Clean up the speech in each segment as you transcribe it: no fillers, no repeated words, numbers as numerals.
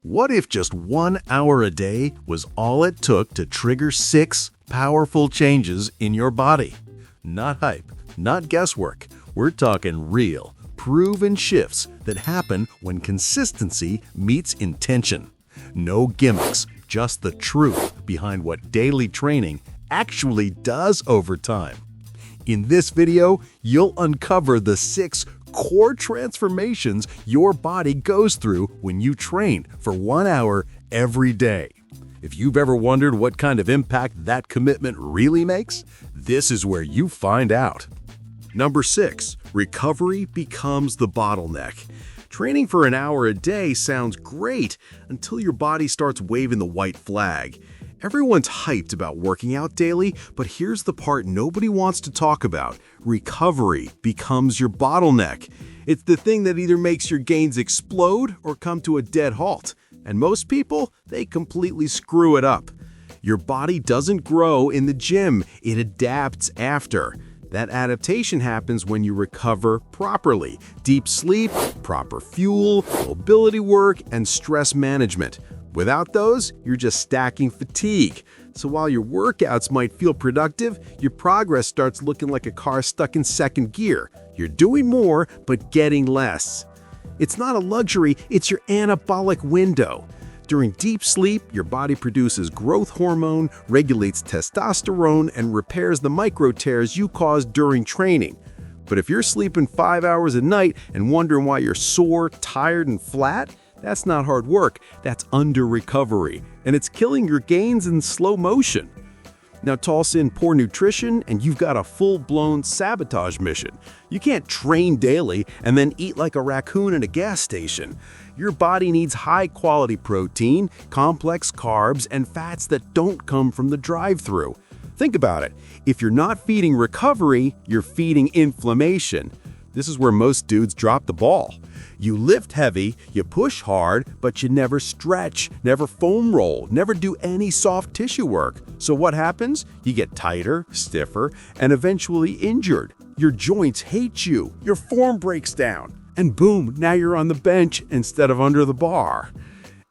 What if just 1 hour a day was all it took to trigger 6 powerful changes in your body? Not hype, not guesswork. We're talking real, proven shifts that happen when consistency meets intention. No gimmicks, just the truth behind what daily training actually does over time. In this video, you'll uncover the 6 core transformations your body goes through when you train for 1 hour every day. If you've ever wondered what kind of impact that commitment really makes, this is where you find out. Number 6, recovery becomes the bottleneck. Training for an hour a day sounds great until your body starts waving the white flag. Everyone's hyped about working out daily, but here's the part nobody wants to talk about. Recovery becomes your bottleneck. It's the thing that either makes your gains explode or come to a dead halt. And most people, they completely screw it up. Your body doesn't grow in the gym, it adapts after. That adaptation happens when you recover properly. Deep sleep, proper fuel, mobility work, and stress management. Without those, you're just stacking fatigue. So while your workouts might feel productive, your progress starts looking like a car stuck in second gear. You're doing more, but getting less. It's not a luxury, it's your anabolic window. During deep sleep, your body produces growth hormone, regulates testosterone, and repairs the micro tears you caused during training. But if you're sleeping 5 hours a night and wondering why you're sore, tired, and flat, that's not hard work, that's under-recovery, and it's killing your gains in slow motion. Now toss in poor nutrition and you've got a full-blown sabotage mission. You can't train daily and then eat like a raccoon in a gas station. Your body needs high-quality protein, complex carbs, and fats that don't come from the drive-thru. Think about it. If you're not feeding recovery, you're feeding inflammation. This is where most dudes drop the ball. You lift heavy, you push hard, but you never stretch, never foam roll, never do any soft tissue work. So what happens? You get tighter, stiffer, and eventually injured. Your joints hate you, your form breaks down, and boom, now you're on the bench instead of under the bar.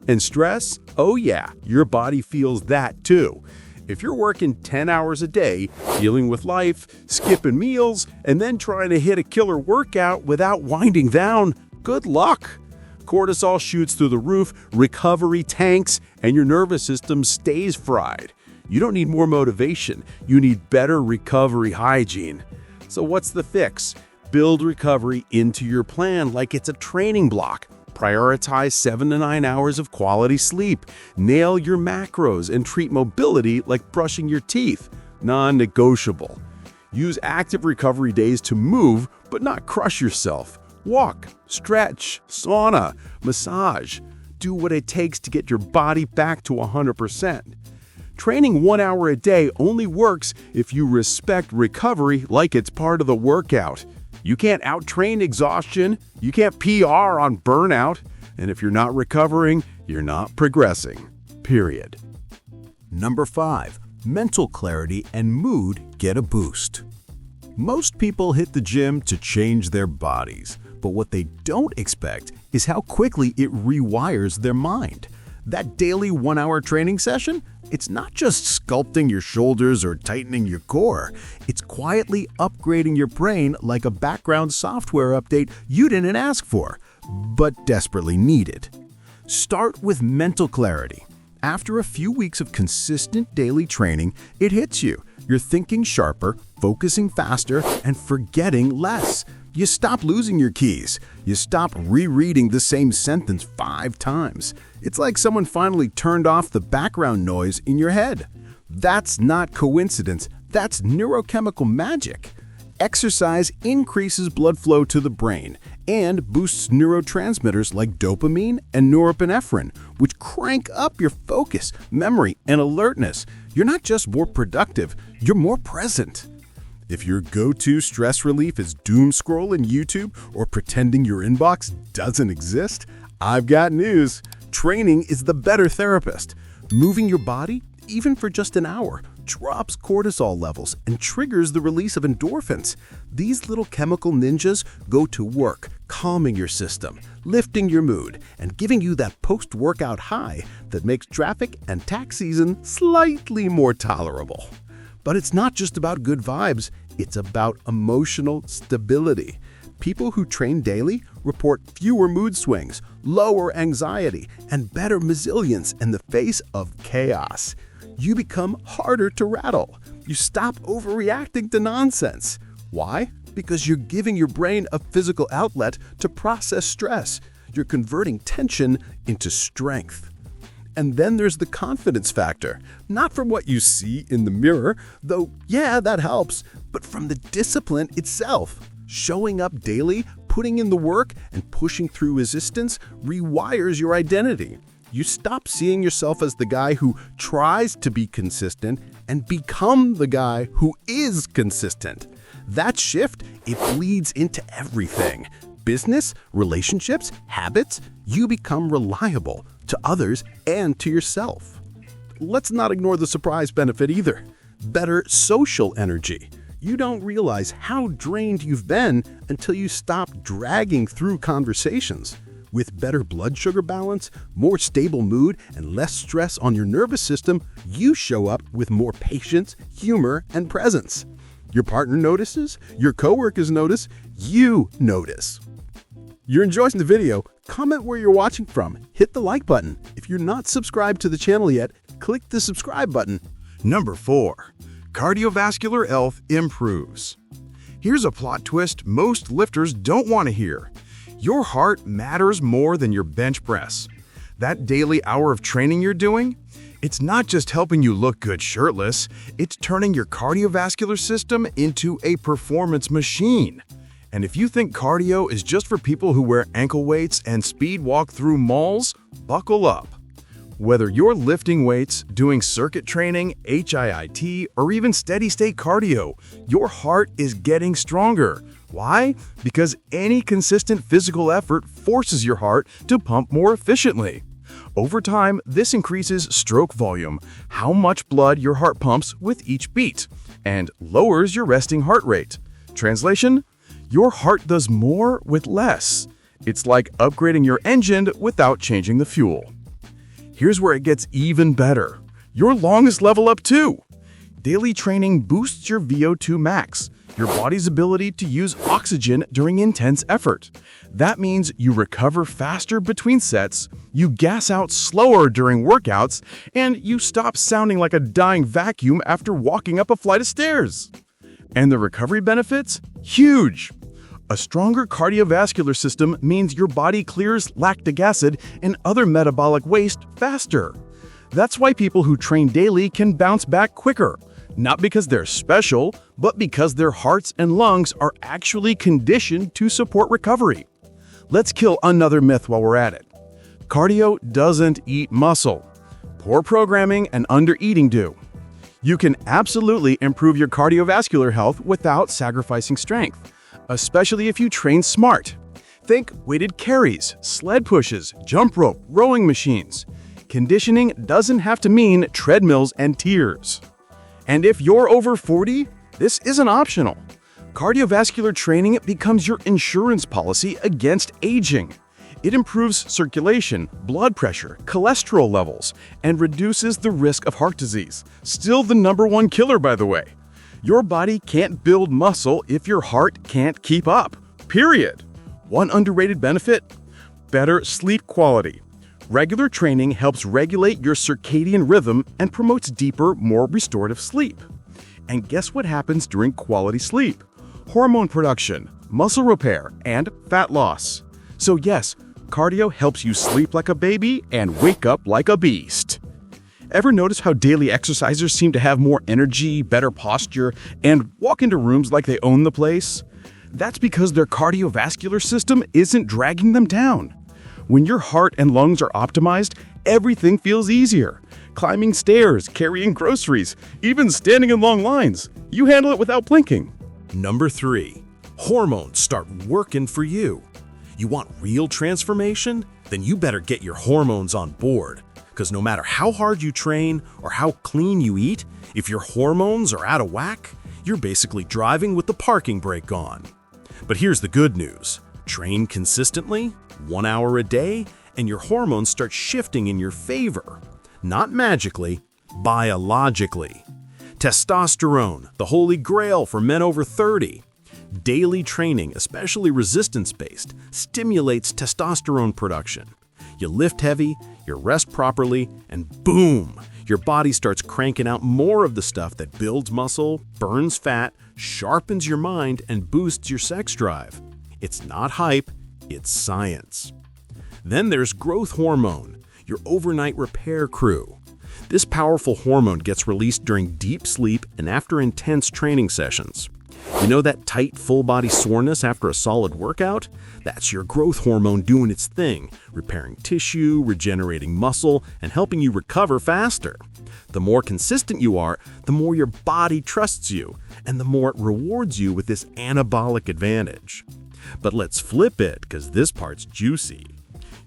And stress? Oh yeah, your body feels that too. If you're working 10 hours a day, dealing with life, skipping meals, and then trying to hit a killer workout without winding down, good luck. Cortisol shoots through the roof, recovery tanks, and your nervous system stays fried. You don't need more motivation, you need better recovery hygiene. So what's the fix? Build recovery into your plan like it's a training block. Prioritize 7 to 9 hours of quality sleep. Nail your macros and treat mobility like brushing your teeth. Non-negotiable. Use active recovery days to move, but not crush yourself. Walk, stretch, sauna, massage. Do what it takes to get your body back to 100%. Training 1 hour a day only works if you respect recovery like it's part of the workout. You can't out-train exhaustion, you can't PR on burnout, and if you're not recovering, you're not progressing. Period. Number 5, mental clarity and mood get a boost. Most people hit the gym to change their bodies, but what they don't expect is how quickly it rewires their mind. That daily 1 hour training session? It's not just sculpting your shoulders or tightening your core. It's quietly upgrading your brain like a background software update you didn't ask for, but desperately needed. Start with mental clarity. After a few weeks of consistent daily training, it hits you. You're thinking sharper, focusing faster, and forgetting less. You stop losing your keys. You stop rereading the same sentence 5 times. It's like someone finally turned off the background noise in your head. That's not coincidence, that's neurochemical magic. Exercise increases blood flow to the brain and boosts neurotransmitters like dopamine and norepinephrine, which crank up your focus, memory, and alertness. You're not just more productive, you're more present. If your go-to stress relief is doom scrolling YouTube or pretending your inbox doesn't exist, I've got news. Training is the better therapist. Moving your body, even for just an hour, drops cortisol levels and triggers the release of endorphins. These little chemical ninjas go to work, calming your system, lifting your mood, and giving you that post-workout high that makes traffic and tax season slightly more tolerable. But it's not just about good vibes, it's about emotional stability. People who train daily report fewer mood swings, lower anxiety, and better resilience in the face of chaos. You become harder to rattle. You stop overreacting to nonsense. Why? Because you're giving your brain a physical outlet to process stress. You're converting tension into strength. And then there's the confidence factor, not from what you see in the mirror, though yeah, that helps, but from the discipline itself. Showing up daily, putting in the work, and pushing through resistance rewires your identity. You stop seeing yourself as the guy who tries to be consistent and become the guy who is consistent. That shift, it bleeds into everything. Business, relationships, habits, you become reliable to others and to yourself. Let's not ignore the surprise benefit either. Better social energy. You don't realize how drained you've been until you stop dragging through conversations. With better blood sugar balance, more stable mood, and less stress on your nervous system, you show up with more patience, humor, and presence. Your partner notices, your coworkers notice, you notice. You're enjoying the video? Comment where you're watching from. Hit the like button. If you're not subscribed to the channel yet, click the subscribe button. Number 4. Cardiovascular health improves. Here's a plot twist most lifters don't want to hear. Your heart matters more than your bench press. That daily hour of training you're doing, it's not just helping you look good shirtless, it's turning your cardiovascular system into a performance machine. And if you think cardio is just for people who wear ankle weights and speed walk through malls, buckle up. Whether you're lifting weights, doing circuit training, HIIT, or even steady-state cardio, your heart is getting stronger. Why? Because any consistent physical effort forces your heart to pump more efficiently. Over time, this increases stroke volume, how much blood your heart pumps with each beat, and lowers your resting heart rate. Translation? Your heart does more with less. It's like upgrading your engine without changing the fuel. Here's where it gets even better. Your longest level up too. Daily training boosts your VO2 max, your body's ability to use oxygen during intense effort. That means you recover faster between sets, you gas out slower during workouts, and you stop sounding like a dying vacuum after walking up a flight of stairs. And the recovery benefits? Huge! A stronger cardiovascular system means your body clears lactic acid and other metabolic waste faster. That's why people who train daily can bounce back quicker. Not because they're special, but because their hearts and lungs are actually conditioned to support recovery. Let's kill another myth while we're at it. Cardio doesn't eat muscle. Poor programming and under-eating do. You can absolutely improve your cardiovascular health without sacrificing strength, especially if you train smart. Think weighted carries, sled pushes, jump rope, rowing machines. Conditioning doesn't have to mean treadmills and tiers. And if you're over 40, this isn't optional. Cardiovascular training becomes your insurance policy against aging. It improves circulation, blood pressure, cholesterol levels, and reduces the risk of heart disease. Still the #1 killer, by the way. Your body can't build muscle if your heart can't keep up. Period. One underrated benefit? Better sleep quality. Regular training helps regulate your circadian rhythm and promotes deeper, more restorative sleep. And guess what happens during quality sleep? Hormone production, muscle repair, and fat loss. So yes, cardio helps you sleep like a baby and wake up like a beast. Ever notice how daily exercisers seem to have more energy, better posture, and walk into rooms like they own the place? That's because their cardiovascular system isn't dragging them down. When your heart and lungs are optimized, everything feels easier. Climbing stairs, carrying groceries, even standing in long lines. You handle it without blinking. Number 3. Hormones start working for you. You want real transformation? Then you better get your hormones on board. Because no matter how hard you train or how clean you eat, if your hormones are out of whack, you're basically driving with the parking brake on. But here's the good news. Train consistently, 1 hour a day, and your hormones start shifting in your favor. Not magically, biologically. Testosterone, the holy grail for men over 30. Daily training, especially resistance-based, stimulates testosterone production. You lift heavy, you rest properly, and boom! Your body starts cranking out more of the stuff that builds muscle, burns fat, sharpens your mind, and boosts your sex drive. It's not hype, it's science. Then there's growth hormone, your overnight repair crew. This powerful hormone gets released during deep sleep and after intense training sessions. You know that tight, full-body soreness after a solid workout? That's your growth hormone doing its thing, repairing tissue, regenerating muscle, and helping you recover faster. The more consistent you are, the more your body trusts you, and the more it rewards you with this anabolic advantage. But let's flip it, because this part's juicy.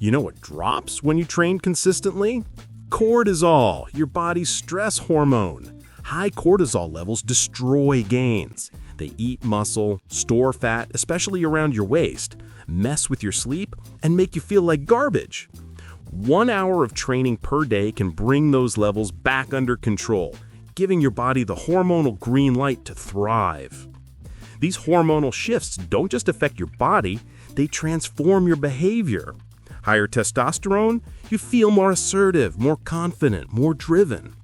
You know what drops when you train consistently? Cortisol, your body's stress hormone. High cortisol levels destroy gains. They eat muscle, store fat, especially around your waist, mess with your sleep, and make you feel like garbage. 1 hour of training per day can bring those levels back under control, giving your body the hormonal green light to thrive. These hormonal shifts don't just affect your body, they transform your behavior. Higher testosterone, you feel more assertive, more confident, more driven.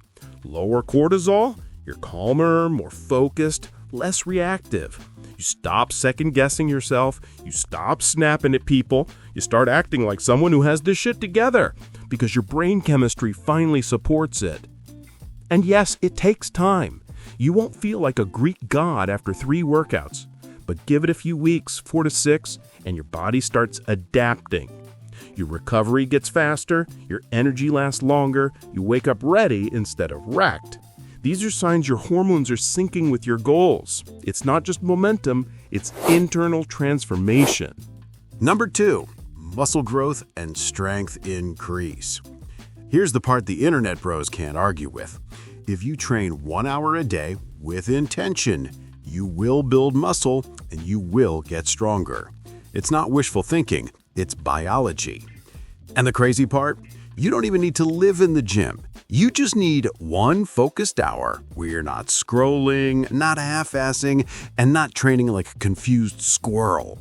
Lower cortisol, you're calmer, more focused, less reactive. You stop second-guessing yourself, you stop snapping at people, you start acting like someone who has this shit together because your brain chemistry finally supports it. And yes, it takes time. You won't feel like a Greek god after 3 workouts, but give it a few weeks, 4 to 6, and your body starts adapting. Your recovery gets faster, your energy lasts longer, you wake up ready instead of wrecked. These are signs your hormones are syncing with your goals. It's not just momentum, it's internal transformation. Number 2, muscle growth and strength increase. Here's the part the internet bros can't argue with. If you train 1 hour a day with intention, you will build muscle and you will get stronger. It's not wishful thinking, it's biology. And the crazy part? You don't even need to live in the gym. You just need 1 focused hour where you're not scrolling, not half-assing, and not training like a confused squirrel.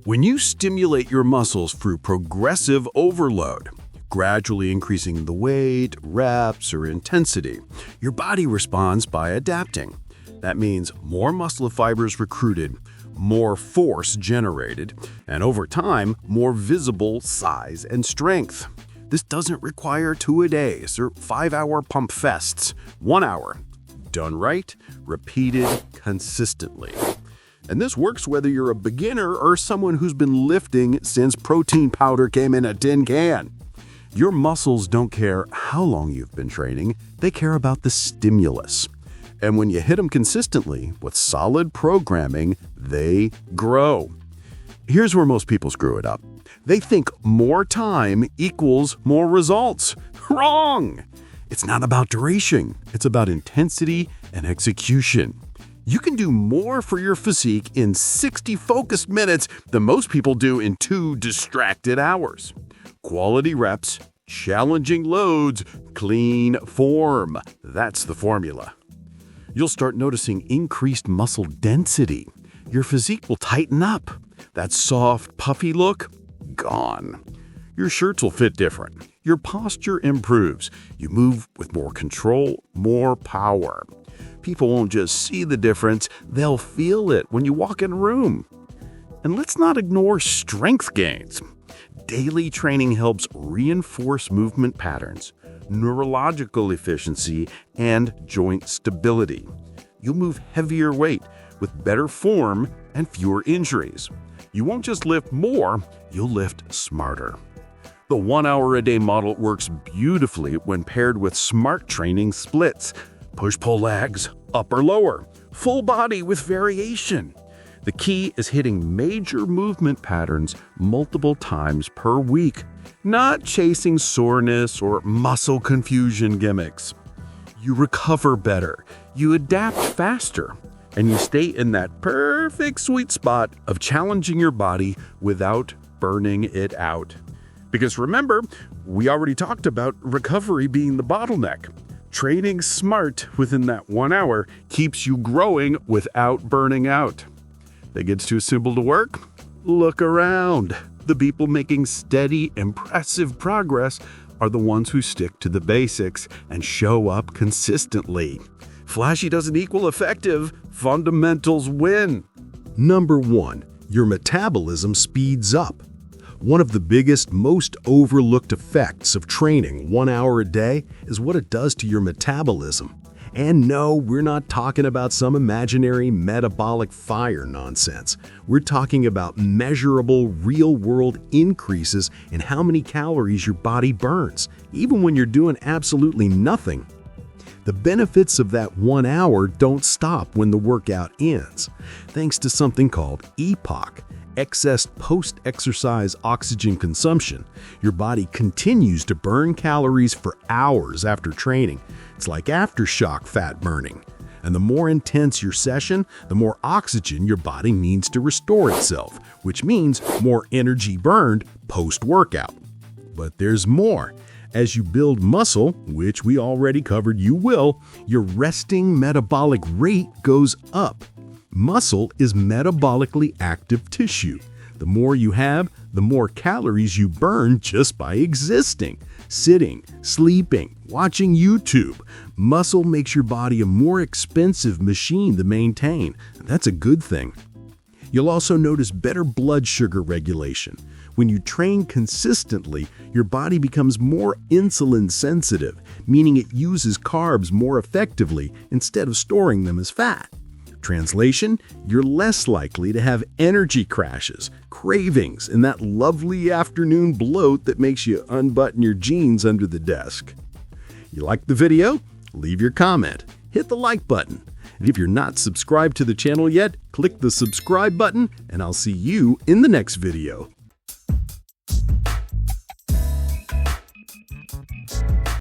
When you stimulate your muscles through progressive overload, gradually increasing the weight, reps, or intensity, your body responds by adapting. That means more muscle fibers recruited, more force generated, and over time, more visible size and strength. This doesn't require 2-a-days or 5-hour pump fests. 1 hour, done right, repeated consistently. And this works whether you're a beginner or someone who's been lifting since protein powder came in a tin can. Your muscles don't care how long you've been training, they care about the stimulus. And when you hit them consistently with solid programming, they grow. Here's where most people screw it up. They think more time equals more results. Wrong! It's not about duration. It's about intensity and execution. You can do more for your physique in 60 focused minutes than most people do in 2 distracted hours. Quality reps, challenging loads, clean form. That's the formula. You'll start noticing increased muscle density. Your physique will tighten up. That soft, puffy look, gone. Your shirts will fit different. Your posture improves. You move with more control, more power. People won't just see the difference, they'll feel it when you walk in a room. And let's not ignore strength gains. Daily training helps reinforce movement patterns, neurological efficiency, and joint stability. You'll move heavier weight with better form and fewer injuries. You won't just lift more, you'll lift smarter. The 1 hour a day model works beautifully when paired with smart training splits. Push-pull legs, up or lower, full body with variation. The key is hitting major movement patterns multiple times per week. not chasing soreness or muscle confusion gimmicks. You recover better, you adapt faster, and you stay in that perfect sweet spot of challenging your body without burning it out. Because remember, we already talked about recovery being the bottleneck. Training smart within that 1 hour keeps you growing without burning out. That gets too simple to work? Look around. The people making steady, impressive progress are the ones who stick to the basics and show up consistently. Flashy doesn't equal effective. Fundamentals win. Number 1. Your metabolism speeds up. One of the biggest, most overlooked effects of training 1 hour a day is what it does to your metabolism. And no, we're not talking about some imaginary metabolic fire nonsense. We're talking about measurable, real-world increases in how many calories your body burns, even when you're doing absolutely nothing. The benefits of that 1 hour don't stop when the workout ends, thanks to something called EPOC. Excess post-exercise oxygen consumption. Your body continues to burn calories for hours after training. It's like aftershock fat burning. And the more intense your session, the more oxygen your body needs to restore itself, which means more energy burned post-workout. But there's more. As you build muscle, which we already covered you will, your resting metabolic rate goes up. Muscle is metabolically active tissue. The more you have, the more calories you burn just by existing, sitting, sleeping, watching YouTube. Muscle makes your body a more expensive machine to maintain. That's a good thing. You'll also notice better blood sugar regulation. When you train consistently, your body becomes more insulin sensitive, meaning it uses carbs more effectively instead of storing them as fat. Translation, you're less likely to have energy crashes, cravings, and that lovely afternoon bloat that makes you unbutton your jeans under the desk. You liked the video? Leave your comment. Hit the like button. And if you're not subscribed to the channel yet, click the subscribe button, and I'll see you in the next video.